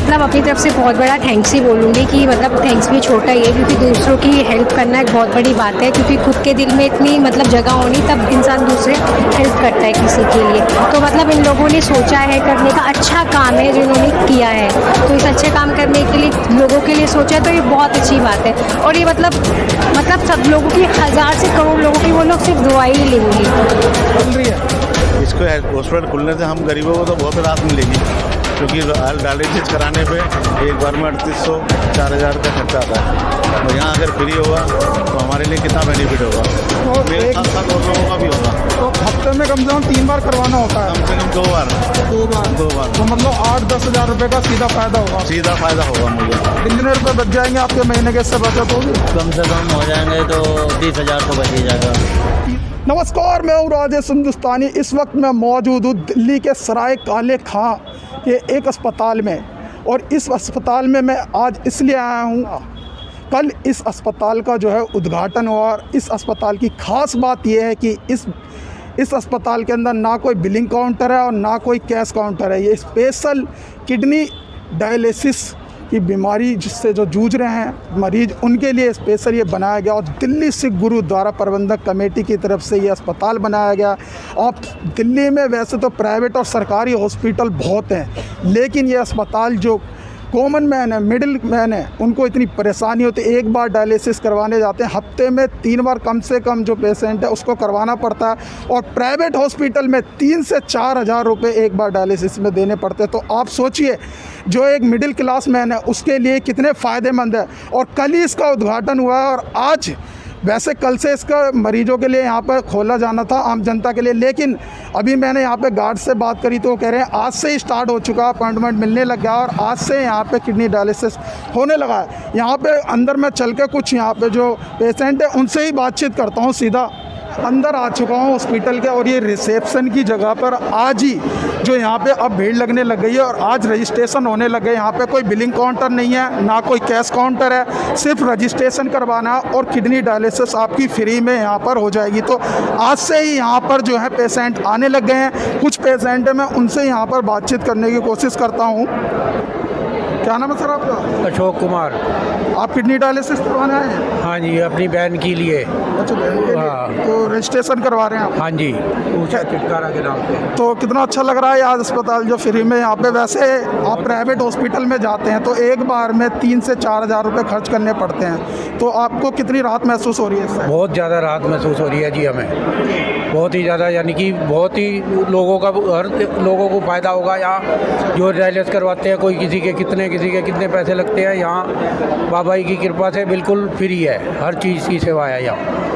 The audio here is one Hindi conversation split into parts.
मतलब अपनी तरफ से बहुत बड़ा थैंक्स ही बोलूँगी कि मतलब थैंक्स भी छोटा ही है, क्योंकि दूसरों की हेल्प करना एक बहुत बड़ी बात है, क्योंकि खुद के दिल में इतनी मतलब जगह होनी तब इंसान दूसरे हेल्प करता है किसी के लिए। तो मतलब इन लोगों ने सोचा है करने का, अच्छा काम है जिन्होंने किया है, तो इस अच्छे काम करने के लिए लोगों के लिए सोचा, तो ये बहुत अच्छी बात है। और ये मतलब सब लोगों की, 1000 से करोड़ लोगों की वो लोग सिर्फ दुआ ही लेंगे। चल रही है इसको हॉस्पिटल खुलने से हम गरीबों को तो बहुत राहत मिलेगी, क्योंकि डायलिसिस कराने पे एक बार में 3800-4000 का खर्चा आता है, और यहाँ अगर फ्री होगा तो हमारे लिए कितना बेनिफिट होगा, और मेरे साथ साथ और लोगों का भी होगा। तो हफ्ते में कम से कम 3 बार करवाना होता है? कम से कम 2 बार। 2 बार तो मतलब 8-10 हज़ार रुपये का सीधा फ़ायदा होगा? सीधा फ़ायदा होगा मुझे। कितने रुपये बच जाएंगे आपके महीने के, इससे बचत होगी? कम से कम हो जाएंगे तो 20,000 तो बच ही जाएगा। नमस्कार, मैं हूँ राजेश हिंदुस्तानी। इस वक्त मैं मौजूद हूँ दिल्ली के सराय काले खां के एक अस्पताल में, और इस अस्पताल में मैं आज इसलिए आया हूँ, कल इस अस्पताल का जो है उद्घाटन हुआ, और इस अस्पताल की ख़ास बात यह है कि इस अस्पताल के अंदर ना कोई बिलिंग काउंटर है और ना कोई कैश काउंटर है। ये स्पेशल किडनी डायलिसिस की बीमारी जिससे जो जूझ रहे हैं मरीज, उनके लिए स्पेशल ये बनाया गया, और दिल्ली सिख गुरुद्वारा प्रबंधक कमेटी की तरफ से ये अस्पताल बनाया गया। अब दिल्ली में वैसे तो प्राइवेट और सरकारी हॉस्पिटल बहुत हैं, लेकिन ये अस्पताल जो कॉमन मैन है, मिडिल मैन है, उनको इतनी परेशानी होती है। एक बार डायलिसिस करवाने जाते हैं, हफ्ते में 3 बार कम से कम जो पेशेंट है उसको करवाना पड़ता है, और प्राइवेट हॉस्पिटल में 3 से 4 हज़ार रुपये एक बार डायलिसिस में देने पड़ते हैं। तो आप सोचिए जो एक मिडिल क्लास मैन है उसके लिए कितने फ़ायदेमंद है। और कल ही इसका उद्घाटन हुआ है, और आज वैसे कल से इसका मरीजों के लिए यहाँ पर खोला जाना था, आम जनता के लिए, लेकिन अभी मैंने यहाँ पे गार्ड से बात करी तो वो कह रहे हैं आज से ही स्टार्ट हो चुका, अपॉइंटमेंट मिलने लग गया, और आज से यहाँ पे किडनी डायलिसिस होने लगा है। यहाँ पे अंदर मैं चल के कुछ यहाँ पे जो पेशेंट है उनसे ही बातचीत करता हूँ। सीधा अंदर आ चुका हूँ हॉस्पिटल के, और ये रिसेप्शन की जगह पर आज ही जो यहाँ पे अब भीड़ लगने लग गई है, और आज रजिस्ट्रेशन होने लग गए। यहाँ पे कोई बिलिंग काउंटर नहीं है, ना कोई कैश काउंटर है, सिर्फ रजिस्ट्रेशन करवाना है और किडनी डायलिसिस आपकी फ्री में यहाँ पर हो जाएगी। तो आज से ही यहाँ पर जो है पेशेंट आने लग गए हैं। कुछ पेशेंट है, मैं उनसे यहाँ पर बातचीत करने की कोशिश करता हूँ। क्या नाम है सर आपका? अशोक कुमार। आप किडनी डायलिसिस करवाने आए हैं? हाँ जी, अपनी बहन के लिए। अच्छा, बहन के लिए। हाँ। तो रजिस्ट्रेशन करवा रहे हैं आप? हाँ जी, ऊषा चिटकारा के नाम पे। तो कितना अच्छा लग रहा है आज अस्पताल जो फ्री में यहाँ पे। वैसे आप प्राइवेट हॉस्पिटल में जाते हैं तो एक बार में 3 से 4 हज़ार रुपये खर्च करने पड़ते हैं, तो आपको कितनी राहत महसूस हो रही है इससे? बहुत ज़्यादा राहत महसूस हो रही है जी हमें, बहुत ही ज़्यादा, यानी कि बहुत ही लोगों का, हर लोगों को फ़ायदा होगा। यहाँ जो डायलिसिस करवाते हैं, कोई किसी के कितने पैसे लगते हैं, यहाँ बाबा जी की कृपा से बिल्कुल फ्री है, हर चीज़ की सेवा है यहाँ।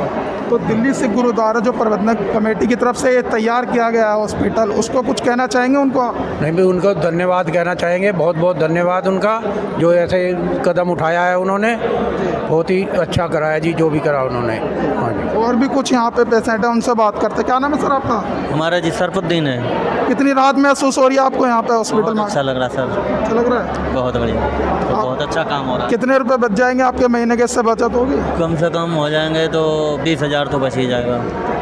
तो दिल्ली सिख गुरुद्वारा जो प्रबंधक कमेटी की तरफ से ये तैयार किया गया है हॉस्पिटल, उसको कुछ कहना चाहेंगे उनको? नहीं भी, उनको धन्यवाद कहना चाहेंगे, बहुत बहुत धन्यवाद उनका, जो ऐसे कदम उठाया है उन्होंने, बहुत ही अच्छा कराया जी, जो भी करा उन्होंने। हाँ जी। और भी कुछ यहाँ पे पेशेंट है, उनसे बात करते। क्या नाम है सर आपका? हमारा जी सरफुद्दीन है। कितनी राहत महसूस हो रही है आपको यहाँ पे हॉस्पिटल में? अच्छा लग रहा है सर। अच्छा लग रहा है? बहुत बढ़िया, तो बहुत अच्छा काम हो रहा है। कितने रुपए बच जाएंगे आपके महीने के, इससे बचत होगी? कम से कम हो जाएंगे तो 20,000 तो बच ही जाएगा।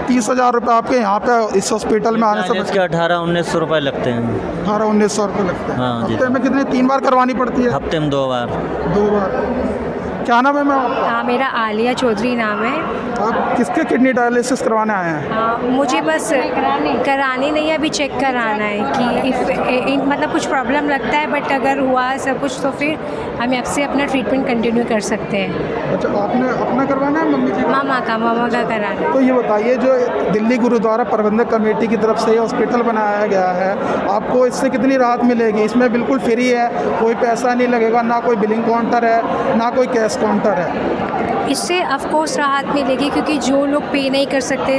30,000 रुपये आपके यहाँ पे इस हॉस्पिटल में आने से इसके 1800-1900 रुपये लगते हैं। 1800-1900 रुपये लगते हैं। हाँ जी। हफ्ते में कितने, 3 बार करवानी पड़ती है? हफ्ते में 2 बार। 2 बार। क्या नाम है मैम आपका? हाँ, मेरा आलिया चौधरी नाम है। आप किसके किडनी डायलिसिस करवाने आए हैं? मुझे बस करानी नहीं है, अभी चेक कराना है कि मतलब कुछ प्रॉब्लम लगता है, बट अगर हुआ सब कुछ तो फिर हम आपसे अपना ट्रीटमेंट कंटिन्यू कर सकते हैं। अच्छा, आपने अपना करवाना है? मम्मी जी? मामा का कराना है। तो ये बताइए, जो दिल्ली गुरुद्वारा प्रबंधक कमेटी की तरफ से ये हॉस्पिटल बनाया गया है, आपको इससे कितनी राहत मिलेगी? इसमें बिल्कुल फ्री है, कोई पैसा नहीं लगेगा, ना कोई बिलिंग काउंटर है, ना कोई कैश काउंटर है। इससे ऑफ कोर्स राहत मिलेगी, क्योंकि जो लोग पे नहीं कर सकते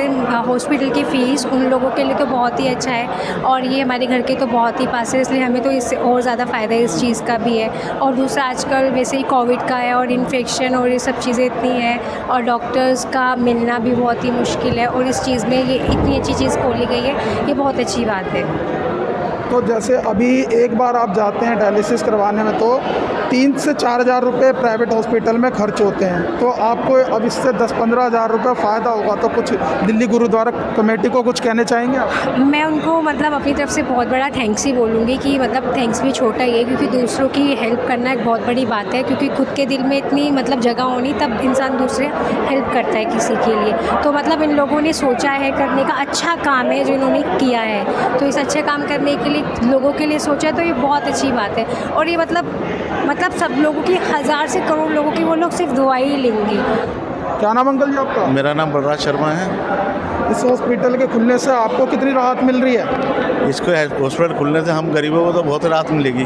हॉस्पिटल की फ़ीस, उन लोगों के लिए तो बहुत ही अच्छा है, और ये हमारे घर के तो बहुत ही पास है, इसलिए हमें तो इससे और ज़्यादा फ़ायदा इस चीज़ का भी है। और दूसरा, आजकल वैसे ही कोविड का है और इन्फेक्शन और ये सब चीज़ें इतनी हैं, और डॉक्टर्स का मिलना भी बहुत ही मुश्किल है, और इस चीज़ में ये इतनी अच्छी चीज़ खोली गई है, ये बहुत अच्छी बात है। तो जैसे अभी एक बार आप जाते हैं डायलिसिस करवाने में, तो 3 से 4 हज़ार रुपये प्राइवेट हॉस्पिटल में खर्च होते हैं, तो आपको अब इससे 10-15 हज़ार रुपये फ़ायदा होगा, तो कुछ दिल्ली गुरुद्वारा कमेटी को कुछ कहने चाहेंगे आप? मैं उनको मतलब अपनी तरफ से बहुत बड़ा थैंक्स ही बोलूँगी कि मतलब थैंक्स भी छोटा ही है, क्योंकि दूसरों की हेल्प करना एक बहुत बड़ी बात है, क्योंकि खुद के दिल में इतनी मतलब जगह होनी तब इंसान दूसरे हेल्प करता है किसी के लिए। तो मतलब इन लोगों ने सोचा है करने का, अच्छा काम है जो इन्होंने किया है, तो इस अच्छे काम करने के लिए लोगों के लिए सोचा है, तो ये बहुत अच्छी बात है। और ये मतलब सब लोगों की, हज़ार से करोड़ लोगों की वो लोग सिर्फ दुआ ही लेंगे। क्या नाम अंकल जी आपका? मेरा नाम बलराज शर्मा है। इस हॉस्पिटल के खुलने से आपको कितनी राहत मिल रही है? इसको हॉस्पिटल खुलने से हम गरीबों को तो बहुत राहत मिलेगी,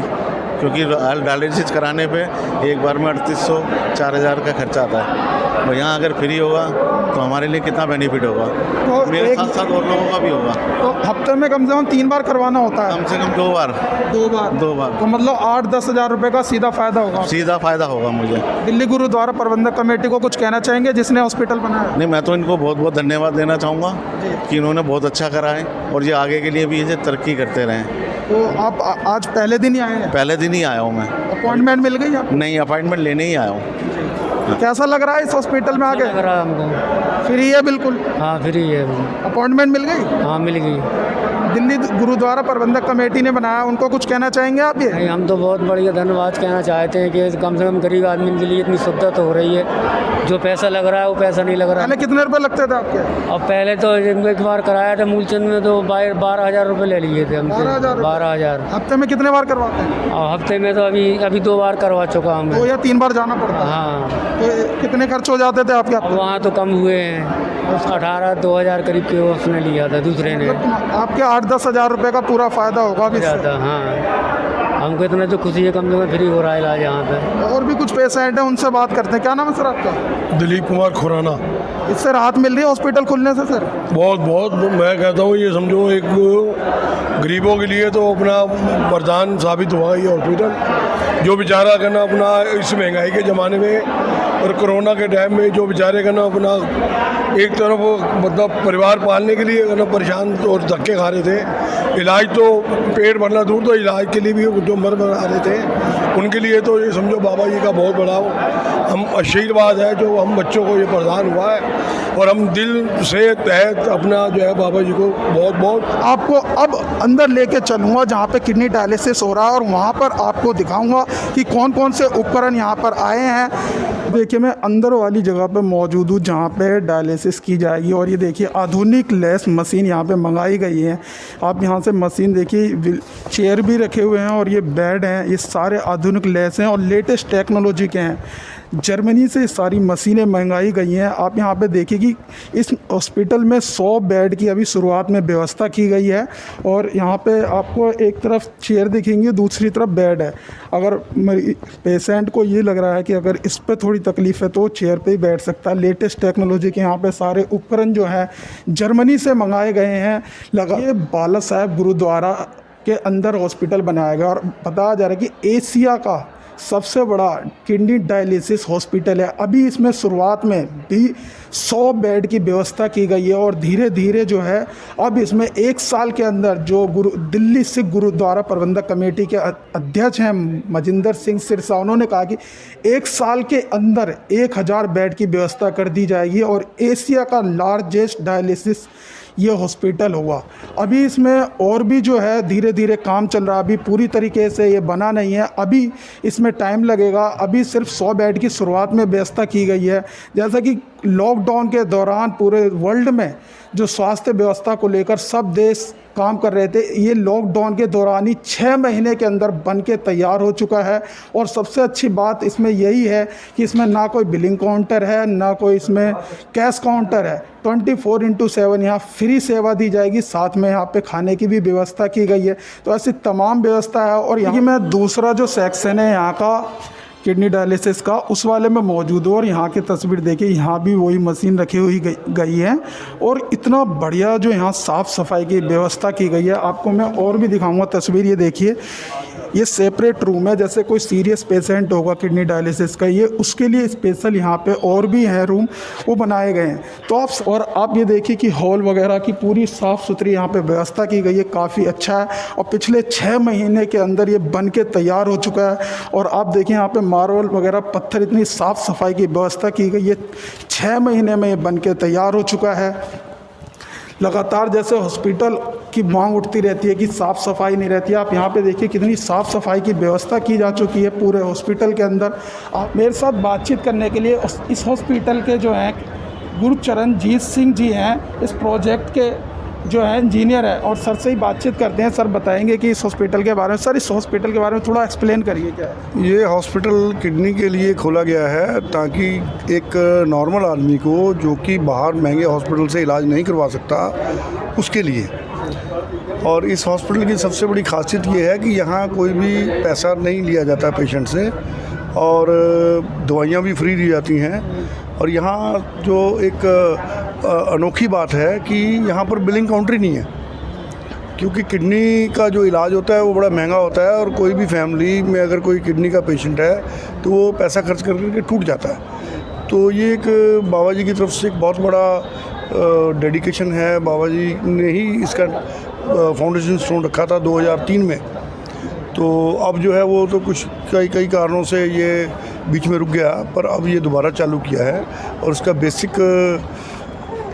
क्योंकि डायलिसिस कराने पे एक बार में 3800-4000 का खर्चा आता है। और यहाँ अगर फ्री होगा तो हमारे लिए कितना बेनिफिट होगा, तो मेरे साथ साथ और लोगों का भी होगा। तो हफ्ते में कम से कम 3 बार करवाना होता है? कम से कम 2 बार। 2 बार? तो मतलब 8-10 हज़ार रुपये का सीधा फ़ायदा होगा? सीधा फ़ायदा होगा मुझे। दिल्ली गुरुद्वारा प्रबंधक कमेटी को कुछ कहना चाहेंगे जिसने हॉस्पिटल बनाया? नहीं, मैं तो इनको बहुत बहुत धन्यवाद देना चाहूँगा कि इन्होंने बहुत अच्छा करा है, और ये आगे के लिए भी ये तरक्की करते रहें। तो आप आज पहले दिन ही आए हैं? पहले दिन ही आया हूँ मैं। अपॉइंटमेंट मिल गई आपको? नहीं, अपॉइंटमेंट लेने ही आया हूँ। कैसा लग रहा है इस हॉस्पिटल में आके? लग रहा है हमको। फ्री है बिल्कुल? हाँ फ्री है। अपॉइंटमेंट मिल गई? हाँ मिल गई। दिल्ली गुरुद्वारा प्रबंधक कमेटी ने बनाया, उनको कुछ कहना चाहेंगे आप? ये नहीं, हम तो बहुत बढ़िया धन्यवाद कहना चाहते हैं कि कम से कम गरीब आदमी के लिए इतनी सुविधा तो हो रही है। जो पैसा लग रहा है वो पैसा नहीं लग रहा है। पहले कितने रुपए लगते थे आपके? अब पहले तो एक बार कराया था मूलचंद में, तो 12,000 रुपये ले लिए थे हमसे। 12,000। हफ्ते में कितने बार करवाते हैं? और हफ्ते में तो अभी 2 बार करवा चुका हूँ मैं। 2 या 3 बार जाना पड़ता है? हाँ। तो कितने खर्च हो जाते थे आपके? अब वहाँ तो कम हुए हैं, 18-2,000 करीब के उसने लिया था दूसरे ने। आपके 8-10 हज़ार रुपये का पूरा फ़ायदा होगा अभी इससे? ज़्यादा। हाँ, हमको इतना तो खुशी है, कम से कम फ्री हो रहा है इलाज यहाँ पे। और भी कुछ पेशेंट हैं, उनसे बात करते हैं। क्या नाम है सर आपका? दिलीप कुमार खुराना। इससे राहत मिल रही है हॉस्पिटल खुलने से सर? बहुत बहुत, मैं कहता हूँ ये समझो एक गरीबों के लिए तो अपना वरदान साबित हुआ ये हॉस्पिटल। जो बेचारा करना अपना इस महंगाई के ज़माने में और कोरोना के टाइम में जो बेचारे करना अपना एक तरफ मतलब परिवार पालने के लिए करना परेशान और धक्के खा रहे थे, इलाज तो पेट भरना दूर, तो इलाज के लिए भी जो मर आ रहे थे उनके लिए तो ये समझो बाबा जी का बहुत बड़ा हम आशीर्वाद है जो हम बच्चों को ये प्रदान हुआ है। और हम दिल से तहत अपना जो है बाबा जी को बहुत बहुत। आपको अब अंदर लेके चलूँगा जहाँ पे किडनी डायलिसिस हो रहा है, और वहाँ पर आपको दिखाऊंगा कि कौन कौन से उपकरण यहाँ पर आए हैं। देखिए मैं अंदर वाली जगह पे मौजूद हूँ जहाँ पे डायलिसिस की जाएगी, और ये देखिए आधुनिक लेस मशीन यहाँ पे मंगाई गई है। आप यहाँ से मशीन देखिए, चेयर भी रखे हुए हैं और ये बेड हैं, ये सारे आधुनिक लेस हैं और लेटेस्ट टेक्नोलॉजी के हैं। जर्मनी से सारी मशीनें मंगाई गई हैं। आप यहाँ पे देखिए कि इस हॉस्पिटल में 100 बेड की अभी शुरुआत में व्यवस्था की गई है, और यहाँ पे आपको एक तरफ चेयर दिखेंगी, दूसरी तरफ बेड है। अगर पेशेंट को ये लग रहा है कि अगर इस पे थोड़ी तकलीफ़ है तो चेयर पे ही बैठ सकता है। लेटेस्ट टेक्नोलॉजी के यहाँ पे सारे उपकरण जो हैं जर्मनी से मंगाए गए हैं। ये बाला साहेब गुरुद्वारा के अंदर हॉस्पिटल बनाया गया, और बताया जा रहा है कि एशिया का सबसे बड़ा किडनी डायलिसिस हॉस्पिटल है। अभी इसमें शुरुआत में भी 100 बेड की व्यवस्था की गई है, और धीरे धीरे जो है अब इसमें 1 साल के अंदर जो दिल्ली सिख गुरुद्वारा प्रबंधक कमेटी के अध्यक्ष हैं मजिंदर सिंह सिरसा, उन्होंने कहा कि 1 साल के अंदर 1000 बेड की व्यवस्था कर दी जाएगी, और एशिया का लार्जेस्ट डायलिसिस ये हॉस्पिटल होगा। अभी इसमें और भी जो है धीरे धीरे काम चल रहा है, अभी पूरी तरीके से ये बना नहीं है, अभी इसमें टाइम लगेगा। अभी सिर्फ 100 बेड की शुरुआत में व्यवस्था की गई है। जैसा कि लॉकडाउन के दौरान पूरे वर्ल्ड में जो स्वास्थ्य व्यवस्था को लेकर सब देश काम कर रहे थे, ये लॉकडाउन के दौरान ही 6 महीने के अंदर बन के तैयार हो चुका है। और सबसे अच्छी बात इसमें यही है कि इसमें ना कोई बिलिंग काउंटर है, ना कोई इसमें कैश काउंटर है। 24/7 यहाँ फ्री सेवा दी जाएगी, साथ में यहाँ पे खाने की भी व्यवस्था की गई है। तो ऐसी तमाम व्यवस्था है। और यहाँ मैं दूसरा जो सेक्शन है यहाँ का किडनी डायलिसिस का, उस वाले में मौजूद हूँ, और यहाँ की तस्वीर देखिए, यहाँ भी वही मशीन रखी हुई गई है, और इतना बढ़िया जो यहाँ साफ़ सफाई की व्यवस्था की गई है। आपको मैं और भी दिखाऊंगा तस्वीर, ये देखिए, ये सेपरेट रूम है, जैसे कोई सीरियस पेशेंट होगा किडनी डायलिसिस का, ये उसके लिए स्पेशल यहाँ पे और भी हैं रूम वो बनाए गए हैं। तो आप ये देखिए कि हॉल वगैरह की पूरी साफ़ सुथरी यहाँ पे व्यवस्था की गई है, काफ़ी अच्छा है। और पिछले 6 महीने के अंदर ये बन के तैयार हो चुका है। और आप देखिए यहाँ पे मार्बल वगैरह पत्थर, इतनी साफ़ सफाई की व्यवस्था की गई है। 6 महीने में ये बन के तैयार हो चुका है। लगातार जैसे हॉस्पिटल की मांग उठती रहती है कि साफ़ सफाई नहीं रहती है, आप यहाँ पे देखिए कितनी साफ़ सफाई की व्यवस्था की जा चुकी है पूरे हॉस्पिटल के अंदर। आप मेरे साथ बातचीत करने के लिए इस हॉस्पिटल के जो हैं गुरचरणजीत सिंह जी हैं, इस प्रोजेक्ट के जो है इंजीनियर है, और सर से ही बातचीत करते हैं। सर बताएंगे कि इस हॉस्पिटल के बारे में। सर इस हॉस्पिटल के बारे में थोड़ा एक्सप्लेन करिए क्या है। ये हॉस्पिटल किडनी के लिए खोला गया है ताकि एक नॉर्मल आदमी को जो कि बाहर महंगे हॉस्पिटल से इलाज नहीं करवा सकता उसके लिए। और इस हॉस्पिटल की सबसे बड़ी खासियत ये है कि यहाँ कोई भी पैसा नहीं लिया जाता पेशेंट से, और दवाइयाँ भी फ्री दी जाती हैं। और यहाँ जो एक अनोखी बात है कि यहाँ पर बिलिंग काउंटर ही नहीं है, क्योंकि किडनी का जो इलाज होता है वो बड़ा महंगा होता है, और कोई भी फैमिली में अगर कोई किडनी का पेशेंट है तो वो पैसा खर्च करके टूट जाता है। तो ये एक बाबा जी की तरफ से एक बहुत बड़ा डेडिकेशन है। बाबा जी ने ही इसका फाउंडेशन स्टोन रखा था 2003 में। तो अब जो है वो तो कुछ कई कारणों से ये बीच में रुक गया, पर अब ये दोबारा चालू किया है। और उसका बेसिक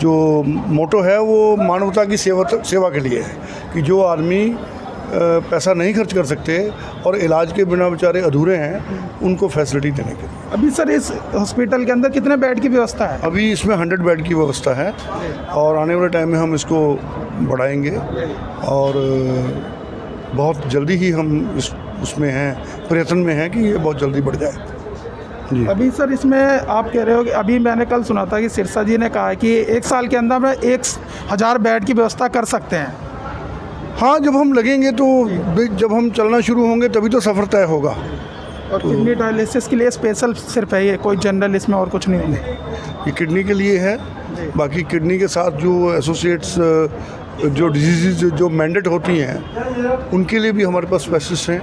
जो मोटो है वो मानवता की सेवा के लिए है कि जो आदमी पैसा नहीं खर्च कर सकते और इलाज के बिना बेचारे अधूरे हैं, उनको फैसिलिटी देने के लिए। अभी सर इस हॉस्पिटल के अंदर कितने बेड की व्यवस्था है? अभी इसमें 100 बेड की व्यवस्था है, और आने वाले टाइम में हम इसको बढ़ाएंगे, और बहुत जल्दी ही हम उसमें हैं, प्रयत्न में हैं कि ये बहुत जल्दी बढ़ जाए। जी। अभी सर इसमें आप कह रहे हो कि अभी मैंने कल सुना था कि सिरसा जी ने कहा है कि 1 साल के अंदर में 1000 बेड की व्यवस्था कर सकते हैं। हाँ, जब हम लगेंगे तो जब हम चलना शुरू होंगे तभी तो सफ़र तय होगा। और किडनी डायलिसिस के लिए स्पेशल सिर्फ है ये, कोई जनरल इसमें और कुछ नहीं है? ये किडनी के लिए है। बाकी किडनी के साथ जो एसोसिएट्स जो डिजीज़ जो मैंडेट होती हैं उनके लिए भी हमारे पास स्पेशलिस्ट हैं।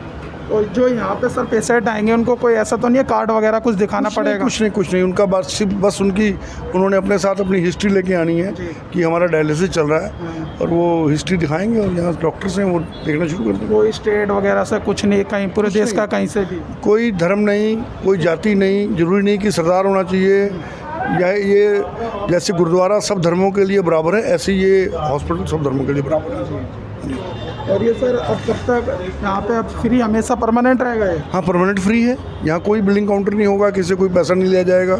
और जो यहाँ पे सर पेशेंट आएंगे उनको कोई ऐसा तो नहीं है कार्ड वगैरह कुछ दिखाना पड़ेगा? कुछ नहीं। उनका बस उन्होंने अपने साथ अपनी हिस्ट्री लेके आनी है कि हमारा डायलिसिस चल रहा है, और वो हिस्ट्री दिखाएंगे, और यहाँ डॉक्टर्स हैं वो देखना शुरू कर देंगे। कोई स्टेट वगैरह से कुछ नहीं, कहीं पूरे देश का कहीं से भी? कोई धर्म नहीं, कोई जाति नहीं, ज़रूरी नहीं कि सरदार होना चाहिए, या ये जैसे गुरुद्वारा सब धर्मों के लिए बराबर है, ऐसे ये हॉस्पिटल सब धर्मों के लिए बराबर है। और ये सर अब कब तक यहाँ पे अब फ्री हमेशा परमानेंट रहेगा ये? हाँ, परमानेंट फ्री है। यहाँ कोई बिलिंग काउंटर नहीं होगा, किसी से कोई पैसा नहीं लिया जाएगा,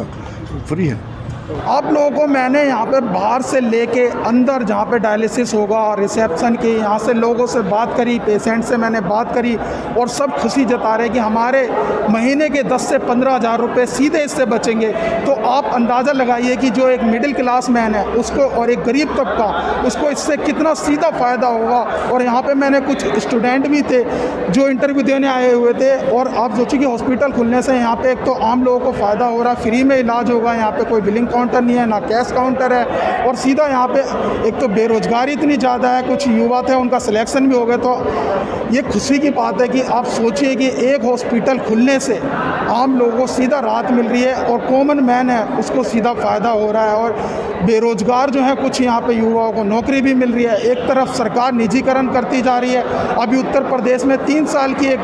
फ्री है। आप लोगों को मैंने यहाँ पे बाहर से लेके अंदर जहाँ पे डायलिसिस होगा रिसेप्शन की, यहाँ से लोगों से बात करी, पेशेंट से मैंने बात करी, और सब खुशी जता रहे कि हमारे महीने के 10 से 15 हज़ार रुपये सीधे इससे बचेंगे। तो आप अंदाज़ा लगाइए कि जो एक मिडिल क्लास मैन है उसको, और एक गरीब तबका, उसको इससे कितना सीधा फ़ायदा होगा। और यहाँ पर मैंने कुछ स्टूडेंट भी थे जो इंटरव्यू देने आए हुए थे, और आप सोचिए कि हॉस्पिटल खुलने से यहाँ पर एक तो आम लोगों को फ़ायदा हो रहा है, फ्री में इलाज होगा, यहाँ पर कोई बिलिंग काउंटर नहीं है, ना कैश काउंटर है, और सीधा यहाँ पे एक तो बेरोजगारी इतनी ज़्यादा है, कुछ युवा थे उनका सिलेक्शन भी हो गया। तो ये खुशी की बात है कि आप सोचिए कि एक हॉस्पिटल खुलने से आम लोगों को सीधा राहत मिल रही है, और कॉमन मैन है उसको सीधा फ़ायदा हो रहा है, और बेरोजगार जो है कुछ यहाँ पे युवाओं को नौकरी भी मिल रही है। एक तरफ सरकार निजीकरण करती जा रही है। अभी उत्तर प्रदेश में 3 साल की एक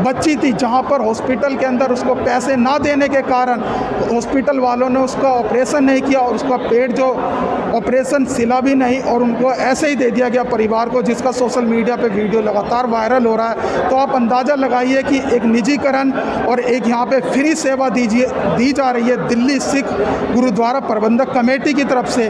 बच्ची थी जहाँ पर हॉस्पिटल के अंदर उसको पैसे ना देने के कारण हॉस्पिटल वालों ने उसका ऑपरेशन नहीं किया, और उसका पेट जो ऑपरेशन सिला भी नहीं, और उनको ऐसे ही दे दिया गया परिवार को, जिसका सोशल मीडिया पे वीडियो लगातार वायरल हो रहा है। तो आप अंदाज़ा लगाइए कि एक निजीकरण और एक यहाँ पे फ्री सेवा दी जा रही है दिल्ली सिख गुरुद्वारा प्रबंधक कमेटी की तरफ से।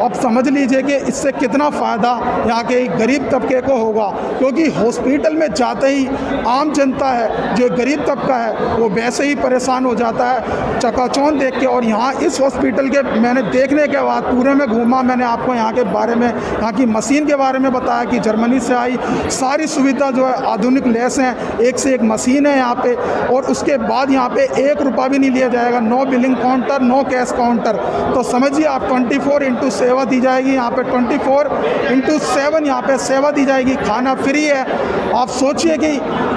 अब समझ लीजिए कि इससे कितना फ़ायदा यहाँ के गरीब तबके को होगा, क्योंकि हॉस्पिटल में जाते ही आम जनता है जो गरीब तबका है वो वैसे ही परेशान हो जाता है चकाचौंध देख के। और यहाँ इस हॉस्पिटल के मैंने देखने के बाद पूरे में घूमा, मैंने आपको यहाँ के बारे में, यहाँ की मशीन के बारे में बताया कि जर्मनी से आई सारी सुविधा जो है आधुनिक लैस हैं, एक से एक मशीन है यहाँ पे, और उसके बाद यहाँ पे 1 रुपया भी नहीं लिया जाएगा, no billing counter, no cash counter. तो समझिए आप 24/7 सेवा दी जाएगी यहाँ पे, 24/7 यहाँ पे सेवा दी जाएगी, खाना फ्री है, आप सोचिए कि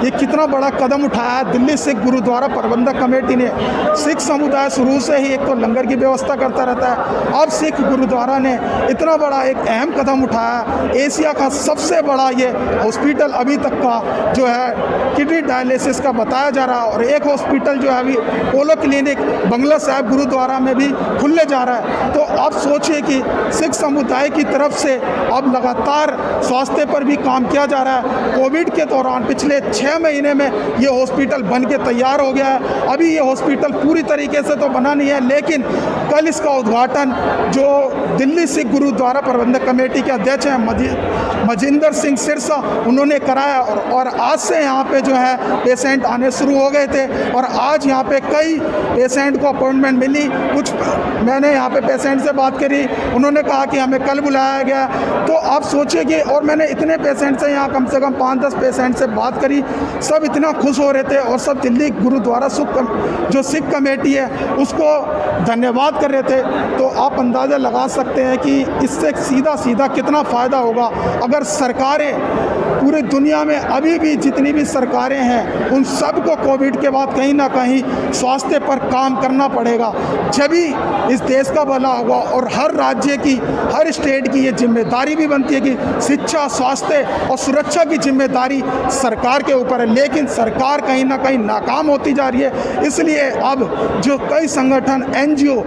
ये कितना बड़ा कदम उठाया है दिल्ली सिख गुरुद्वारा प्रबंधक कमेटी ने। सिख समुदाय शुरू से ही एक तो लंगर की व्यवस्था करता रहता है, अब सिख गुरुद्वारा ने इतना बड़ा एक अहम कदम उठाया। एशिया का सबसे बड़ा ये हॉस्पिटल अभी तक का जो है किडनी डायलिसिस का बताया जा रहा है, और एक हॉस्पिटल जो है अभी पोलो क्लिनिक बंगला साहिब गुरुद्वारा में भी खुलने जा रहा है। तो आप सोचिए कि सिख समुदाय की तरफ से अब लगातार स्वास्थ्य पर भी काम किया जा रहा है। कोविड के दौरान पिछले 6 महीने में ये हॉस्पिटल बन के तैयार हो गया है। अभी ये हॉस्पिटल पूरी तरीके से तो बना नहीं है, लेकिन कल इसका उद्घाटन जो दिल्ली सिख गुरुद्वारा प्रबंधक कमेटी के अध्यक्ष हैं मजिंदर सिंह सिरसा उन्होंने कराया, और आज से यहाँ पे जो है पेशेंट आने शुरू हो गए थे, और आज यहाँ पे कई पेशेंट को अपॉइंटमेंट मिली। कुछ मैंने यहाँ पे पेशेंट से बात करी, उन्होंने कहा कि हमें कल बुलाया गया। तो आप सोचिए कि, और मैंने इतने पेशेंट से यहाँ कम से कम 5-10 पेशेंट से बात करी, सब इतना खुश हो रहे थे, और सब दिल्ली गुरुद्वारा जो सिख कमेटी है उसको धन्यवाद कर रहे थे। तो आप अंदाज़ा लगा सकते हैं कि इससे सीधा कितना फ़ायदा होगा अगर सरकारें पूरी दुनिया में अभी भी जितनी भी सरकारें हैं उन सब को कोविड के बाद कहीं ना कहीं स्वास्थ्य पर काम करना पड़ेगा, जभी इस देश का भला होगा। और हर राज्य की, हर स्टेट की ये जिम्मेदारी भी बनती है कि शिक्षा, स्वास्थ्य और सुरक्षा की जिम्मेदारी सरकार के ऊपर है, लेकिन सरकार कहीं ना कहीं नाकाम होती जा रही है। इसलिए अब जो कई संगठन, NGO,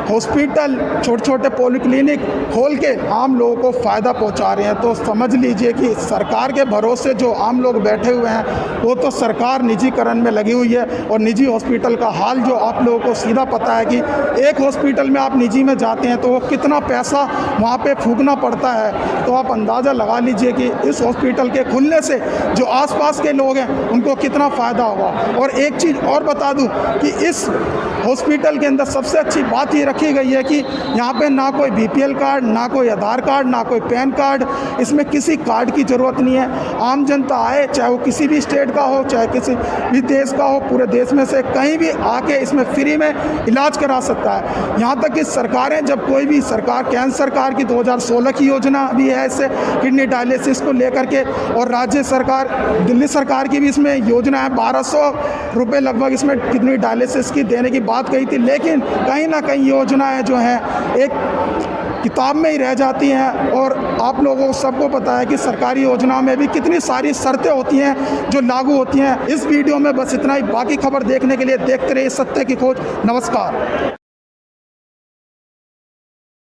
हॉस्पिटल, छोटे छोटे पॉलीक्लिनिक खोल के आम लोगों को फ़ायदा पहुंचा रहे हैं, तो समझ लीजिए कि सरकार के भरोसे जो आम लोग बैठे हुए हैं वो तो सरकार निजीकरण में लगी हुई है। और निजी हॉस्पिटल का हाल जो आप लोगों को सीधा पता है कि एक हॉस्पिटल में आप निजी में जाते हैं तो वो कितना पैसा वहाँ पे फूकना पड़ता है। तो आप अंदाज़ा लगा लीजिए कि इस हॉस्पिटल के खुलने से जो आसपास के लोग हैं उनको कितना फ़ायदा होगा। और एक चीज़ और बता दूँ कि इस हॉस्पिटल के अंदर सबसे अच्छी बात ये रखी गई है कि यहाँ पे ना कोई BPL कार्ड, ना कोई आधार कार्ड, ना कोई पैन कार्ड, इसमें किसी कार्ड की ज़रूरत नहीं है। आम जनता आए, चाहे वो किसी भी स्टेट का हो, चाहे किसी भी देश का हो, पूरे देश में से कहीं भी आके इसमें फ्री में इलाज करा सकता है। यहाँ तक कि सरकारें, जब कोई भी सरकार, केंद्र सरकार की 2016 की योजना भी है इससे किडनी डायलिसिस को लेकर के, और राज्य सरकार, दिल्ली सरकार की भी इसमें योजना है। 1200 रुपये लगभग इसमें किडनी डायलिसिस की देने की बात कही थी, लेकिन कहीं ना कहीं योजनाएं जो हैं एक किताब में ही रह जाती हैं। और आप लोगों को सबको पता है कि सरकारी योजना में भी कितनी सारी शर्तें होती हैं जो लागू होती हैं। इस वीडियो में बस इतना ही। बाकी खबर देखने के लिए देखते रहिए सत्य की खोज। नमस्कार।